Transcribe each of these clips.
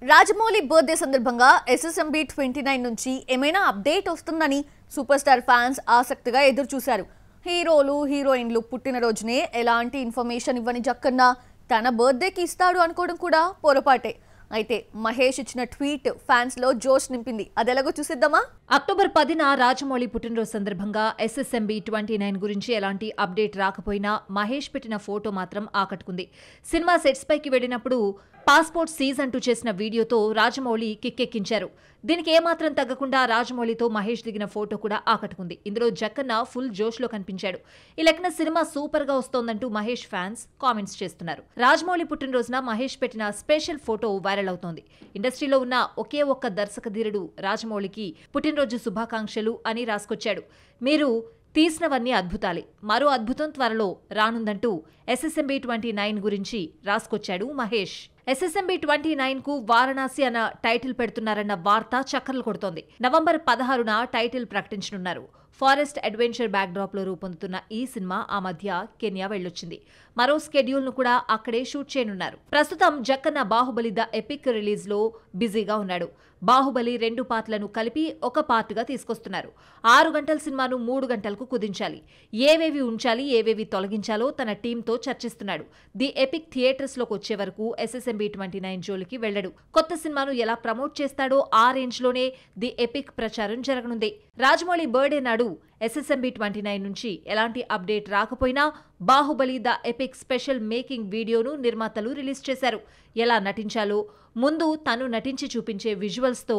Rajamouli birthday సందర్భంగా SSMB 29 నుంచి ఏమైనా అప్డేట్ వస్తుందని సూపర్ స్టార్ ఫ్యాన్స్ ఆసక్తిగా ఎదురు చూశారు. హీరోలు హీరోయిన్లు పుట్టినరోజునే ఎలాంటి ఇన్ఫర్మేషన్ ఇవ్వని జక్కన్న తన బర్త్డేకి ఇస్తాడు అనుకోవడం కూడా పొరపాటే. అయితే మహేష్ ఇచ్చిన ట్వీట్ ఫ్యాన్స్ లో జోష్ నింపింది. అదెలాగో చూసిద్దామా? అక్టోబర్ 10న రాజమౌళి పుట్టినరోజు సందర్భంగా SSMB 29 గురించి ఎలాంటి అప్డేట్ రాకపోయినా మహేష్ పెట్టిన ఫోటో మాత్రం ఆకట్టుకుంది. సినిమా సెట్స్ పైకి వెళ్లినప్పుడు పాస్పోర్ట్ సీజ్ అంటూ చేసిన వీడియోతో రాజమౌళి కిక్కెక్కించారు. దీనికి ఏమాత్రం తగ్గకుండా రాజమౌళితో మహేష్ దిగిన ఫోటో కూడా ఆకట్టుకుంది. ఇందులో జక్కన్న ఫుల్ జోష్లో కనిపించాడు. ఈ లెక్కన సినిమా సూపర్ గా వస్తోందంటూ మహేష్ ఫ్యాన్స్ కామెంట్స్ చేస్తున్నారు. రాజమౌళి పుట్టినరోజున మహేష్ పెట్టిన స్పెషల్ ఫోటో వైరల్ అవుతోంది. ఇండస్ట్రీలో ఉన్న ఒకే ఒక్క దర్శకధీరుడు రాజమౌళికి పుట్టినరోజు శుభాకాంక్షలు అని రాసుకొచ్చాడు. మీరు తీసినవన్నీ అద్భుతాలే, మరో అద్భుతం త్వరలో రానుందంటూ SSMB 29 గురించి రాసుకొచ్చాడు మహేష్. SSMB 29 కు వారణాసి అన్న టైటిల్ పెడుతున్నారన్న వార్త చక్కర్లు కొడుతోంది. నవంబర్ 16న టైటిల్ ప్రకటించనున్నారు. ఫారెస్ట్ అడ్వెంచర్ బ్యాక్డ్రాప్ లో రూపొందుతున్న ఈ సినిమా ఆ మధ్య కెన్యా వెళ్లొచ్చింది. మరో స్కెడ్యూల్ ను కూడా అక్కడే షూట్ చేయనున్నారు. ప్రస్తుతం Jakkanna Baahubali the epic release లో బిజీగా ఉన్నాడు. బాహుబలి 2 పార్ట్లను కలిపి ఒక పార్ట్గా తీసుకొస్తున్నారు. 6 గంటల సినిమాను 3 గంటలకు కుదించాలి. ఏవేవి ఉంచాలి, ఏవేవి తొలగించాలో తన టీంతో చర్చిస్తున్నాడు. ది ఎపిక్ థియేటర్స్ లోకి వచ్చే వరకు SSMB 29 జోలికి వెళ్లడు. కొత్త సినిమాను ఎలా ప్రమోట్ చేస్తాడో ఆ రేంజ్ లోనే ది ఎపిక్ ప్రచారం జరగనుంది. రాజమౌళి బర్త్డే నాడు SSMB 29 నుంచి ఎలాంటి అప్డేట్ రాకపోయినా Baahubali the epic special making వీడియోను నిర్మాతలు రిలీజ్ చేశారు. ఎలా నటించాలో ముందు తను నటించి చూపించే విజువల్స్ తో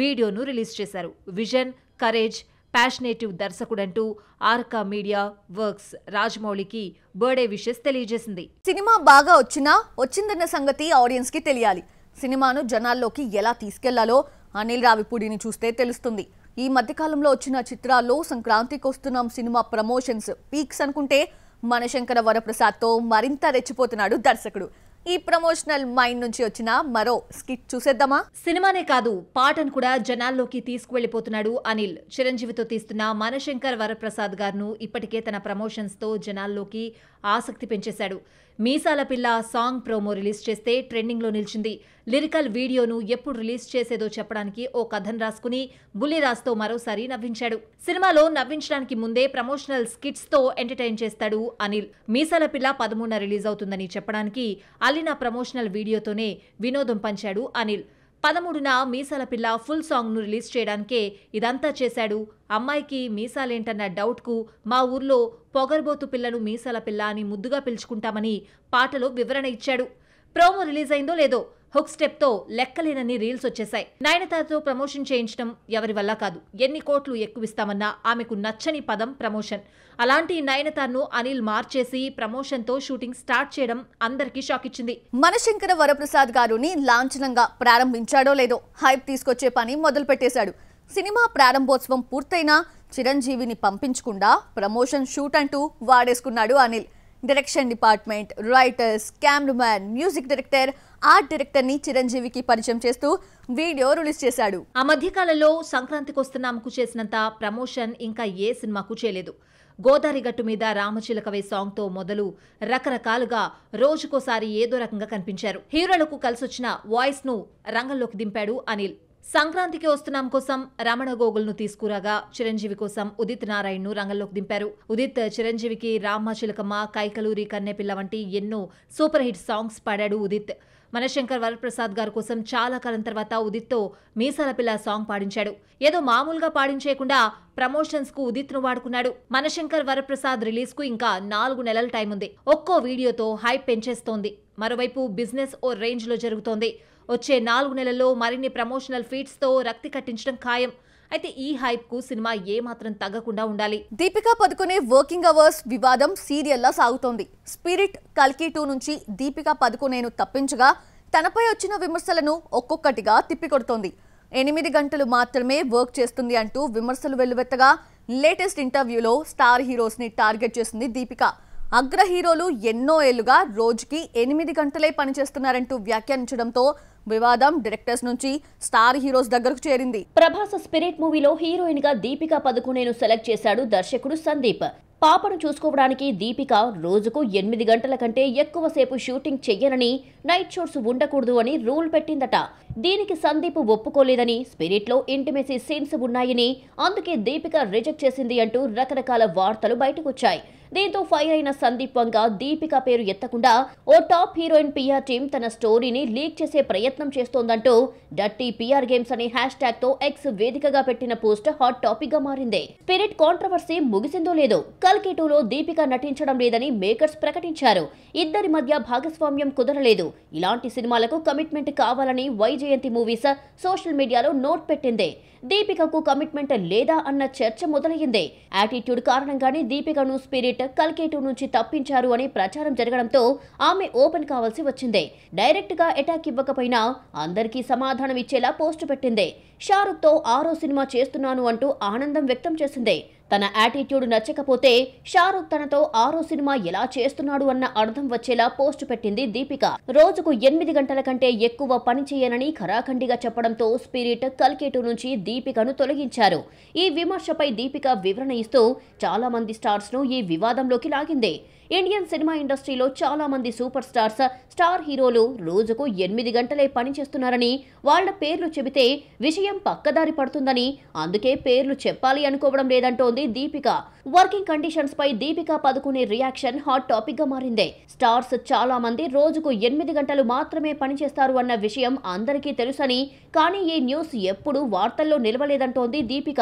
వీడియోను రిలీజ్ చేశారు. విజన్, కరేజ్, ప్యాషనేటివ్ దర్శకుడంటూ ఆర్కా మీడియా వర్క్స్ రాజమౌళికి బర్త్డే విషెస్ తెలియజేసింది. సినిమా బాగా వచ్చిందన్న సంగతి ఆడియన్స్ కి తెలియాలి. సినిమాను జనాల్లోకి ఎలా తీసుకెళ్లాలో అనిల్ రావిపూడిని చూస్తే తెలుస్తుంది. ఈ మధ్యకాలంలో వచ్చిన చిత్రాల్లో సంక్రాంతికి వస్తున్నాం సినిమా ప్రమోషన్స్ పీక్స్ అనుకుంటే మనశంకర వరప్రసాద్తో మరింత రెచ్చిపోతున్నాడు దర్శకుడు. ఈ ప్రమోషనల్ మైండ్ నుంచి వచ్చిన మరో స్కిట్ చూసేద్దామా? సినిమానే కాదు, పాటను కూడా జనాల్లోకి తీసుకువెళ్లిపోతున్నాడు అనిల్. చిరంజీవితో తీస్తున్న మనశంకర్ వరప్రసాద్ గారును ఇప్పటికే తన ప్రమోషన్స్ తో జనాల్లోకి ఆసక్తి పెంచేశాడు. మీసాల పిల్ల సాంగ్ ప్రోమో రిలీజ్ చేస్తే ట్రెండింగ్ లో నిలిచింది. లిరికల్ వీడియోను ఎప్పుడు రిలీజ్ చేసేదో చెప్పడానికి ఓ కథను రాసుకుని బుల్లిరాజ్తో మరోసారి నవ్వించాడు. సినిమాలో నవ్వించడానికి ముందే ప్రమోషనల్ స్కిట్స్ తో ఎంటర్టైన్ చేస్తాడు అనిల్. మీసాల పిల్ల 13న రిలీజ్ అవుతుందని చెప్పడానికి అల్లిన ప్రమోషనల్ వీడియోతోనే వినోదం పంచాడు అనిల్. 13న మీసాల పిల్ల ఫుల్ సాంగ్ ను రిలీజ్ చేయడానికే ఇదంతా చేశాడు. అమ్మాయికి మీసాలేంటన్న డౌట్ కు మా ఊర్లో పొగర్బోతు పిల్లను మీసాల పిల్ల అని ముద్దుగా పిలుచుకుంటామని పాటలో వివరణ ఇచ్చాడు. ప్రోమో రిలీజ్ అయిందో లేదో హుక్ స్టెప్ తో లెక్కలేనన్ని రీల్స్ వచ్చేశాయి. నయనతారతో ప్రమోషన్ చేయించడం ఎవరి వల్ల కాదు. ఎన్ని కోట్లు ఎక్కువిస్తామన్నా ఆమెకు నచ్చని పదం ప్రమోషన్. అలాంటి నయనతారను అనిల్ మార్చేసి ప్రమోషన్ తో షూటింగ్ స్టార్ట్ చేయడం అందరికీ షాక్ ఇచ్చింది. మనశంకర వరప్రసాద్ గారుని లాంఛనంగా ప్రారంభించాడో లేదో హైప్ తీసుకొచ్చే పని మొదలు పెట్టేశాడు. సినిమా ప్రారంభోత్సవం పూర్తయినా చిరంజీవిని పంపించకుండా ప్రమోషన్ షూట్ అంటూ వాడేసుకున్నాడు Anil. Direction department, writers, cameraman, music director, art director ని చిరంజీవికి పరిచయం చేస్తూ వీడియో రిలీజ్ చేశాడు. ఆ మధ్యకాలంలో సంక్రాంతికి వస్తున్నాముకు చేసినంత ప్రమోషన్ ఇంకా ఏ సినిమాకు చేయలేదు. గోదావరి గట్టు మీద రామచిలకవే సాంగ్ తో మొదలు రకరకాలుగా రోజుకోసారి ఏదో రకంగా కనిపించారు. హీరోలకు కలిసొచ్చిన వాయిస్ ను రంగంలోకి దింపాడు అనిల్. సంక్రాంతికి వస్తున్నాం కోసం రమణ గోగుల్ను తీసుకురాగా చిరంజీవి కోసం ఉదిత్ నారాయణ్ ను రంగంలోకి దింపారు. ఉదిత్ చిరంజీవికి రామ చిలకమ్మ, కైకలూరి కన్నెపిల్ల వంటి ఎన్నో సూపర్ హిట్ సాంగ్స్ పాడాడు ఉదిత్. మనశంకర్ వరప్రసాద్ గారి కోసం చాలా కాలం తర్వాత ఉదిత్ తో మీసాల పిల్ల సాంగ్ పాడించాడు. ఏదో మామూలుగా పాడించేయకుండా ప్రమోషన్స్ కు ఉదిత్ ను వాడుకున్నాడు. మనశంకర్ వరప్రసాద్ రిలీజ్ కు ఇంకా 4 నెలల టైం ఉంది. ఒక్కో వీడియోతో హైప్ పెంచేస్తోంది. మరోవైపు బిజినెస్ ఓ రేంజ్ లో జరుగుతోంది. వచ్చే 4 నెలల్లో మరిన్ని ప్రమోషనల్ ఫీట్స్ తో రక్తి కట్టించడం ఖాయం. అయితే ఈ హైప్ కు సినిమా ఏమాత్రం తగ్గకుండా ఉండాలి. దీపికా పదుకొనే వర్కింగ్ అవర్స్ వివాదం సీరియల్లా సాగుతోంది. స్పిరిట్, కల్కి 2 నుంచి దీపికా పదుకొనేను తప్పించగా తనపై వచ్చిన విమర్శలను ఒక్కొక్కటిగా తిప్పికొడుతోంది. 8 గంటలు మాత్రమే వర్క్ చేస్తుంది అంటూ విమర్శలు వెల్లువెత్తగా లేటెస్ట్ ఇంటర్వ్యూలో స్టార్ హీరోస్ ని టార్గెట్ చేసింది దీపిక. అగ్ర హీరోలు ఎన్నో ఏళ్లుగా రోజుకి 8 గంటలే పనిచేస్తున్నారంటూ వ్యాఖ్యానించడంతో వివాదం డైరెక్టర్స్ నుంచి స్టార్ హీరోస్ దగ్గరకు చేరింది. ప్రభాస్ స్పిరిట్ మూవీలో హీరోయిన్ గా దీపికా పదుకొనేను సెలెక్ట్ చేశాడు దర్శకుడు సందీప్. పాపను చూసుకోవడానికి దీపిక రోజుకు 8 గంటల కంటే ఎక్కువసేపు షూటింగ్ చెయ్యనని, నైట్ షోస్ ఉండకూడదు అని రూల్ పెట్టిందట. దీనికి సందీప్ ఒప్పుకోలేదని, స్పిరిట్లో ఇంటిమేసీ సీన్స్ ఉన్నాయని, అందుకే దీపిక రిజెక్ట్ చేసింది అంటూ రకరకాల వార్తలు బయటకొచ్చాయి. దీంతో ఫైర్ అయిన సందీప్ వంగ దీపిక పేరు ఎత్తకుండా ఓ టాప్ హీరోయిన్ పిఆర్ టీం తన స్టోరీని లీక్ చేసే ప్రయత్నం చేస్తోందంటూ డర్టీ పిఆర్ గేమ్స్ అనే హ్యాష్ ట్యాగ్ తో ఎక్స్ వేదికగా పెట్టిన పోస్ట్ హాట్ టాపిక్ గా మారింది. స్పిరిట్ కాంట్రవర్సీ ముగిసిందో లేదో కల్కి 2లో దీపిక నటించడం లేదని మేకర్స్ ప్రకటించారు. ఇద్దరి మధ్య భాగస్వామ్యం కుదరలేదు. ఇలాంటి సినిమాలకు కమిట్మెంట్ కావాలని వైజయంతి మూవీస్ సోషల్ మీడియాలో నోట్ పెట్టింది. దీపికకు కమిట్మెంట్ లేదా అన్న చర్చ మొదలయ్యింది. యాటిట్యూడ్ కారణంగానే దీపికను స్పిరిట్ కల్కి 2 నుంచి తప్పించారు అని ప్రచారం జరగడంతో ఆమె ఓపెన్ కావాల్సి వచ్చింది. డైరెక్ట్ గా అటాక్ ఇవ్వకపోయినా అందరికీ సమాధానం ఇచ్చేలా పోస్ట్ పెట్టింది. షారుఖ్ తో 6వ సినిమా చేస్తున్నాను అంటూ ఆనందం వ్యక్తం చేసింది. తన యాటిట్యూడ్ నచ్చకపోతే షారుఖ్ తనతో 6వ సినిమా ఎలా చేస్తున్నాడు అన్న అర్థం వచ్చేలా పోస్ట్ పెట్టింది దీపిక. రోజుకు 8 గంటల కంటే ఎక్కువ పని చేయనని ఖరాఖండిగా చెప్పడంతో స్పిరిట్ కల్కి 2 నుంచి దీపికను తొలగించారు. ఈ విమర్శపై దీపిక వివరణ ఇస్తూ చాలా మంది స్టార్స్ ను ఈ వివాదంలోకి లాగింది. ఇండియన్ సినిమా ఇండస్ట్రీలో చాలా మంది సూపర్ స్టార్స్, స్టార్ హీరోలు రోజుకు 8 గంటలే పని చేస్తున్నారని, వాళ్ల పేర్లు చెబితే విషయం పక్కదారి పడుతుందని, అందుకే పేర్లు చెప్పాలి అనుకోవడం లేదంటోంది దీపిక. వర్కింగ్ కండిషన్స్ పై Deepika Padukone reaction hot topic గా మారింది. స్టార్స్ చాలా మంది రోజుకు 8 గంటలు మాత్రమే పనిచేస్తారు అన్న విషయం అందరికీ తెలుసని, కానీ ఈ న్యూస్ ఎప్పుడూ వార్తల్లో నిలవలేదంటోంది దీపిక.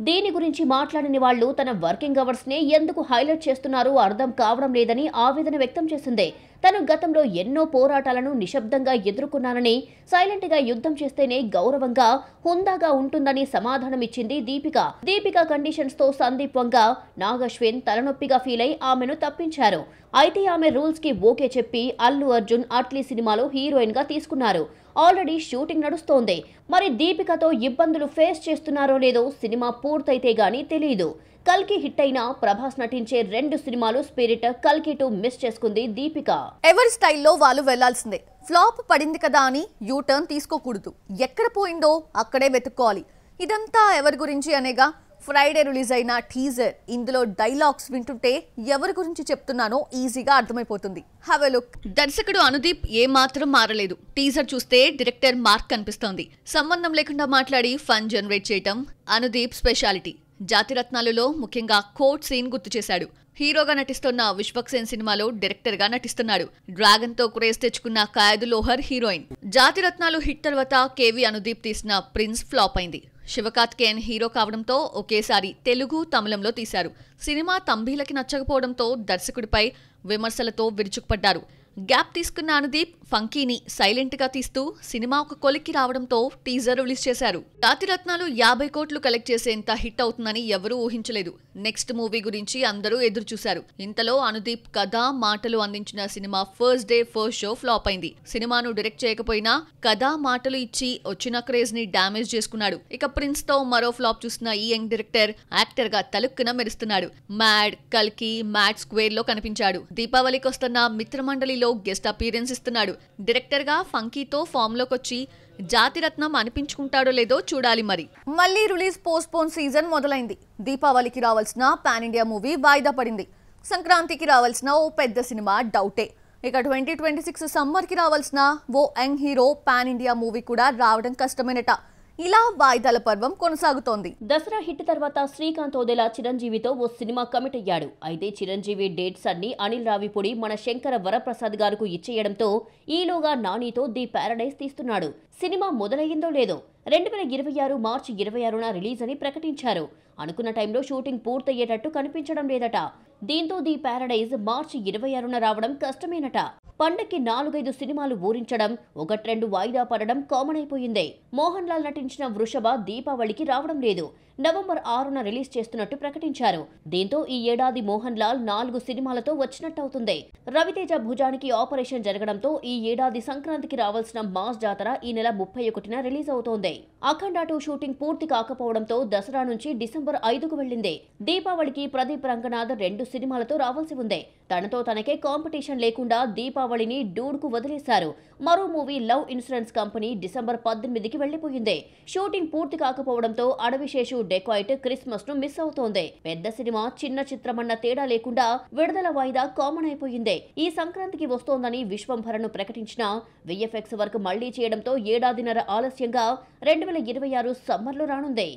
దీని గురించి మాట్లాడిన వాళ్లు తన వర్కింగ్ అవర్స్ నే ఎందుకు హైలైట్ చేస్తున్నారో అర్థం కావడం లేదని ఆవేదన వ్యక్తం చేసింది. తను గతంలో ఎన్నో పోరాటాలను నిశ్శబ్దంగా ఎదుర్కొన్నానని, సైలెంట్ గా యుద్ధం చేస్తేనే గౌరవంగా, హుందాగా ఉంటుందని సమాధానం ఇచ్చింది దీపిక. దీపిక కండిషన్స్ తో సందీప్ వంగ, నాగ్ అశ్విన్ తలనొప్పిగా ఫీల్ అయి ఆమెను తప్పించారు. అయితే ఆమె రూల్స్ కి ఓకే చెప్పి అల్లు అర్జున్ అట్లీ సినిమాలో హీరోయిన్ గా తీసుకున్నారు. ఆల్రెడీ షూటింగ్ నడుస్తోంది. మరి దీపికతో ఇబ్బందులు ఫేస్ చేస్తున్నారో లేదో సినిమా పూర్తయితే గానీ తెలియదు. కల్కి హిట్ అయిన ప్రభాస్ నటించే 2 సినిమాలు స్పిరిట్, కల్కి 2 మిస్ చేసుకుంది దీపిక. ఎవరి స్టైల్లో వాళ్ళు వెళ్లాల్సిందే. ఫ్లాప్ పడింది కదా అని యూ టర్న్ తీసుకోకూడదు. ఎక్కడ పోయిందో అక్కడే వెతుక్కోవాలి. ఇదంతా ఎవరి గురించి అనేగా ఫ్రైడే రిలీజ్ అయిన టీజర్. ఇందులో డైలాగ్స్ వింటుంటే ఎవరి గురించి చెప్తున్నానో ఈజీగా అర్థమైపోతుంది. Have a look. దర్శకుడు అనుదీప్ ఏమాత్రం మారలేదు. టీజర్ చూస్తే డైరెక్టర్ మార్క్ కనిపిస్తోంది. సంబంధం లేకుండా మాట్లాడి ఫన్ జనరేట్ చేయటం అనుదీప్ స్పెషాలిటీ. జాతిరత్నాలలో ముఖ్యంగా కోర్ట్ సీన్ గుర్తు చేశాడు. హీరోగా నటిస్తున్న విశ్వక్సేన్ సినిమాలో డైరెక్టర్ గా నటిస్తున్నాడు. డ్రాగన్ తో క్రేజ్ తెచ్చుకున్న ఖైదు లోహర్ హీరోయిన్. జాతిరత్నాలు హిట్ తర్వాత కేవి అనుదీప్ తీసిన ప్రిన్స్ ఫ్లాప్ అయింది. శివకార్తికేయన్ హీరో కావడంతో ఒకేసారి తెలుగు, తమిళంలో తీశారు. సినిమా తంబీలకి నచ్చకపోవడంతో దర్శకుడిపై విమర్శలతో విరుచుకుపడ్డారు. గ్యాప్ తీసుకున్న అనుదీప్ ఫంకీని సైలెంట్ గా తీస్తూ సినిమా ఒక కొలిక్కి రావడంతో టీజర్ రిలీజ్ చేశారు. జాతిరత్నాలు 50 కోట్లు కలెక్ట్ చేసేంత హిట్ అవుతుందని ఎవరూ ఊహించలేదు. నెక్స్ట్ మూవీ గురించి అందరూ ఎదురు చూశారు. ఇంతలో అనుదీప్ కథ, మాటలు అందించిన cinema first day first show flop అయింది. సినిమాను డైరెక్ట్ చేయకపోయినా కథ, మాటలు ఇచ్చి వచ్చిన క్రేజ్ ని డామేజ్ చేసుకున్నాడు. ఇక ప్రిన్స్ తో మరో ఫ్లాప్ చూసిన ఈ యంగ్ డైరెక్టర్ యాక్టర్ గా తలుక్కున మెరుస్తున్నాడు. మ్యాడ్, కల్కి, మ్యాడ్ స్క్వేర్ లో కనిపించాడు. దీపావళికి వస్తున్న మిత్రమండలిలో గెస్ట్ అపీరెన్స్ ఇస్తున్నాడు. డైరెక్టర్ గా ఫంకీతో ఫామ్ లోకొచ్చి జాతిరత్నం అనిపించుకుంటాడో లేదో చూడాలి. మరి మళ్ళీ రిలీజ్ పోస్ట్పోన్ సీజన్ మొదలైంది. దీపావళికి రావాల్సిన పాన్ ఇండియా మూవీ వాయిదా పడింది. సంక్రాంతికి రావాల్సిన ఓ పెద్ద సినిమా డౌటే. ఇక 2026 సమ్మర్ కి రావాల్సిన ఓ young hero pan India movie కూడా రావడం కష్టమేనట. ఇలా వాయిదాల పర్వం కొనసాగుతోంది. దసరా హిట్ తర్వాత శ్రీకాంత్ ఓదెలా చిరంజీవితో ఓ సినిమా కమిట్ అయ్యాడు. అయితే చిరంజీవి డేట్స్ అన్ని అనిల్ రావిపూడి, మన శంకర వరప్రసాద్ గారికి ఇచ్చేయడంతో ఈలోగా నానితో ది ప్యారడైజ్ తీస్తున్నాడు. సినిమా మొదలయ్యిందో లేదో 2026 మార్చి 26న రిలీజ్ అని ప్రకటించారు. అనుకున్న టైంలో షూటింగ్ పూర్తయ్యేటట్టు కనిపించడం లేదట. దీంతో ది ప్యారడైజ్ మార్చి 26న రావడం కష్టమేనట. పండక్కి 4-5 సినిమాలు ఊరించడం, 1-2 వాయిదా పడడం కామన్ అయిపోయింది. మోహన్ లాల్ నటించిన వృషభ దీపావళికి రావడం లేదు. నవంబర్ 6న రిలీజ్ చేస్తున్నట్టు ప్రకటించారు. దీంతో ఈ ఏడాది మోహన్ లాల్ 4 సినిమాలతో వచ్చినట్టవుతుంది. రవితేజ భుజానికి ఆపరేషన్ జరగడంతో ఈ ఏడాది సంక్రాంతికి రావాల్సిన మాస్ జాతర ఈ నెల 31న రిలీజ్ అవుతోంది. అఖండ 2 షూటింగ్ పూర్తి కాకపోవడంతో దసరా నుంచి డిసెంబర్ 5కు వెళ్లింది. దీపావళికి ప్రదీప్ రంగనాథ్ 2 సినిమాలతో రావాల్సి ఉంది. తనతో తనకే కాంపిటీషన్ లేకుండా దీపావళిని డూడ్ కు వదిలేశారు. మరో movie love insurance company December 18కి వెళ్లిపోయింది. షూటింగ్ పూర్తి కాకపోవడంతో అడవిశేషు డెకాయిట్ క్రిస్మస్ ను మిస్ అవుతోంది. పెద్ద సినిమా చిన్న చిత్రమన్న తేడా లేకుండా విడుదల వాయిదా కామన్ అయిపోయింది. ఈ సంక్రాంతికి వస్తోందని విశ్వంభరను ప్రకటించిన VFX వర్క్ మళ్లీ చేయడంతో ఏడాదిన్నర ఆలస్యంగా 2026 సమ్మర్లో రానుంది.